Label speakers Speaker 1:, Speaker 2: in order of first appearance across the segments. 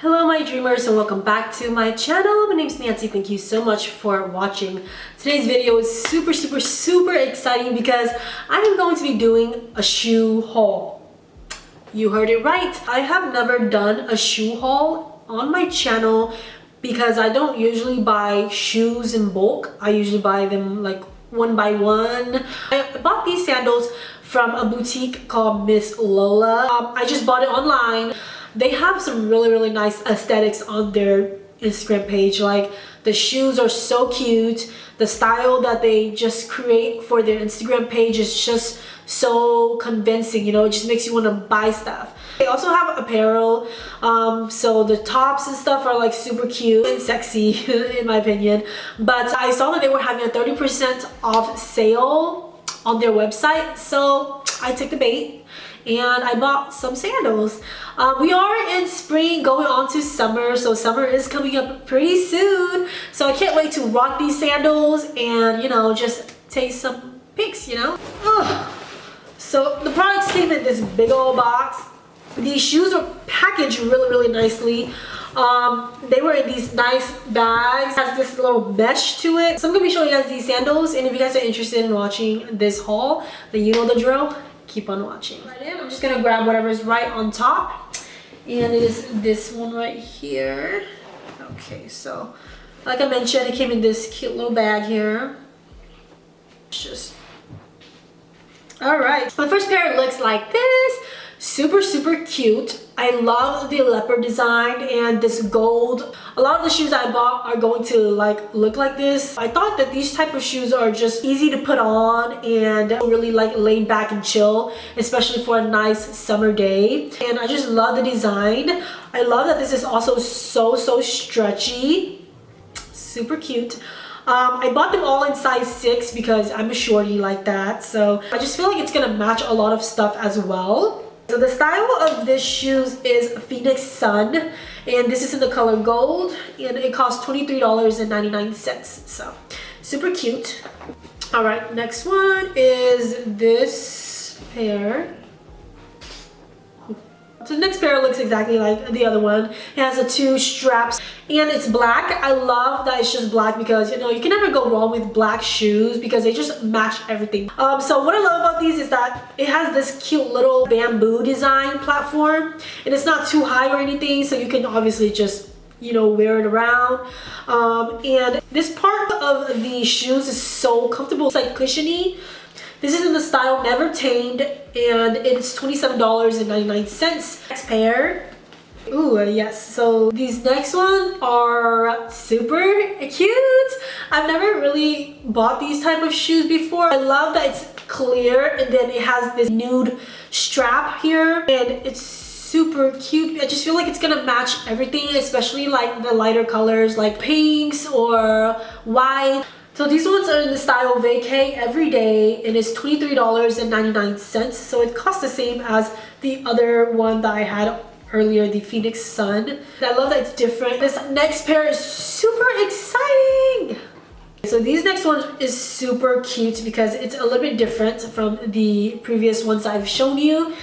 Speaker 1: Hello my dreamers and welcome back to my channel. My name is Nancy. Thank you so much for watching. Today's video is super exciting because I am going to be doing a shoe haul. You heard it right. I have never done a shoe haul on my channel because I don't usually buy shoes in bulk. I usually buy them like one by one. I bought these sandals from a boutique called Miss Lola. I just bought it online. They have some really nice aesthetics on their Instagram page. Like the shoes are so cute. The style that they just create for their Instagram page is just so convincing, you know, it just makes you want to buy stuff. They also have apparel, so the tops and stuff are like super cute and sexy in my opinion. But I saw that they were having a 30% off sale on their website, so I took the bait and I bought some sandals. We are in spring going on to summer, so summer is coming up pretty soon. So I can't wait to rock these sandals and, you know, just take some pics, you know. Ugh. So the products came in this big old box. These shoes are packaged really nicely. They were in these nice bags. It has this little mesh to it. So I'm gonna be showing you guys these sandals, and if you guys are interested in watching this haul, then you know the drill. Keep on watching. Right in, I'm just gonna grab whatever's right on top, and it is this one right here. Okay, so like I mentioned, it came in this cute little bag here. It's just all right. My first pair looks like this. Super cute. I love the leopard design and this gold. A lot of the shoes I bought are going to like look like this. I thought that these type of shoes are just easy to put on and really like laid back and chill, especially for a nice summer day. And I just love the design. I love that this is also so stretchy. Super cute. I bought them all in size 6 because I'm a shorty like that. So I just feel like it's gonna match a lot of stuff as well. So the style of this shoes is Phoenix Sun, and this is in the color gold, and it costs $23.99. So super cute. All right, next one is this pair. So the next pair looks exactly like the other one. It has the 2 straps and it's black. I love that it's just black because, you know, you can never go wrong with black shoes because they just match everything. So what I love about these is that it has this cute little bamboo design platform, and it's not too high or anything, so you can obviously just, you know, wear it around. And this part of the shoes is so comfortable. It's like cushiony. This is in the style Never Tamed, and it's $27.99. Next pair. Ooh, yes. So these next ones are super cute. I've never really bought these type of shoes before. I love that it's clear, and then it has this nude strap here, and it's super cute. I just feel like it's gonna match everything, especially like the lighter colors like pinks or white. So these ones are in the style Vacay Everyday, and it's $23.99. So it costs the same as the other one that I had earlier, the Phoenix Sun. I love that it's different. This next pair is super exciting. So these next one is super cute because it's a little bit different from the previous ones I've shown you.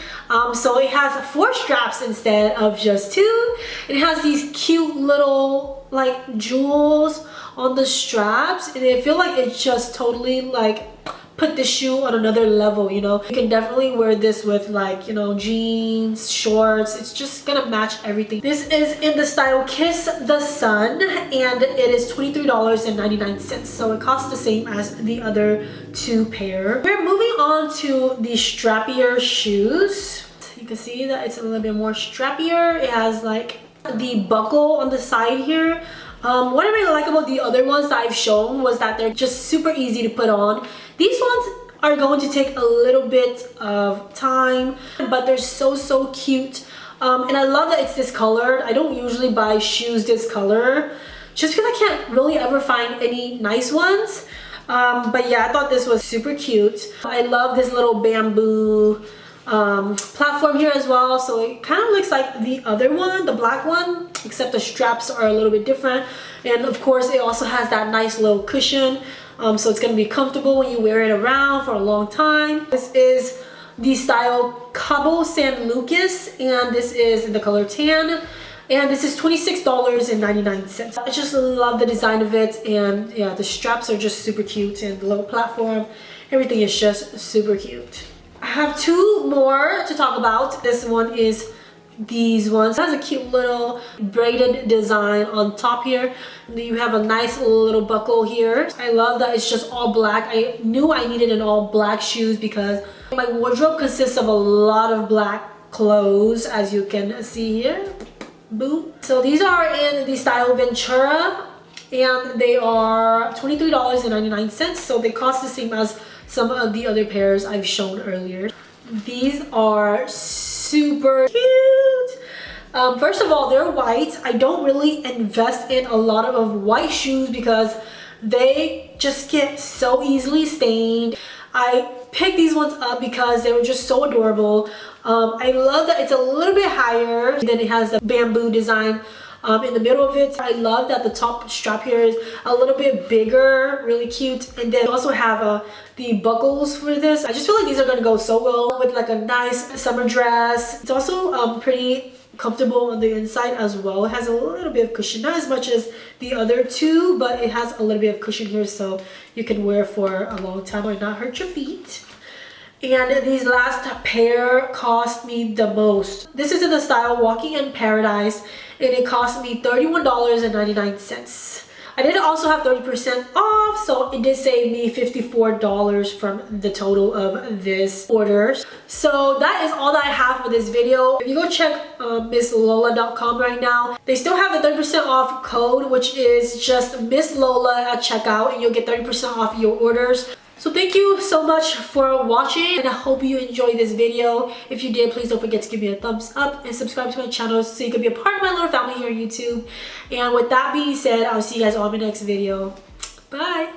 Speaker 1: So it has 4 straps instead of just 2. It has these cute little like jewels on the straps, and I feel like it just totally like put the shoe on another level, you know. You can definitely wear this with like, you know, jeans, shorts. It's just gonna match everything. This is in the style Kiss the Sun, and it is $23.99. So it costs the same as the other 2 pair. We're moving on to the strappier shoes. You can see that it's a little bit more strappier. It has like the buckle on the side here. What I really like about the other ones that I've shown was that they're just super easy to put on. These ones are going to take a little bit of time, but they're so cute. And I love that it's this colored. I don't usually buy shoes this color just because I can't really ever find any nice ones. But yeah, I thought this was super cute. I love this little bamboo platform here as well, so it kind of looks like the other one, the black one, except the straps are a little bit different. And of course it also has that nice little cushion, so it's going to be comfortable when you wear it around for a long time. This is the style Cabo San Lucas, and this is in the color tan. And this is $26.99. I just love the design of it, and yeah, the straps are just super cute, and the little platform, everything is just super cute. I have two more to talk about. This one is these ones. It has a cute little braided design on top here. You have a nice little buckle here. I love that it's just all black. I knew I needed an all black shoes because my wardrobe consists of a lot of black clothes, as you can see here. Boom. So these are in the style Ventura, and they are $23.99. So they cost the same as some of the other pairs I've shown earlier. These are super cute. First of all, they're white. I don't really invest in a lot of white shoes because they just get so easily stained. I picked these ones up because they were just so adorable. I love that it's a little bit higher, then it has the bamboo design in the middle of it. I love that the top strap here is a little bit bigger, really cute. And then you also have the buckles for this. I just feel like these are going to go so well with like a nice summer dress. It's also pretty comfortable on the inside as well. It has a little bit of cushion, not as much as the other two, but it has a little bit of cushion here, so you can wear for a long time or not hurt your feet. And these last pair cost me the most. This is in the style Walking in Paradise, and it cost me $31.99. I did also have 30% off, so it did save me $54 from the total of this order. So that is all that I have for this video. If you go check MissLola.com right now, they still have the 30% off code, which is just Miss Lola at checkout, and you'll get 30% off your orders. So thank you so much for watching, and I hope you enjoyed this video. If you did, please don't forget to give me a thumbs up and subscribe to my channel so you can be a part of my little family here on YouTube. And with that being said, I'll see you guys on my next video. Bye!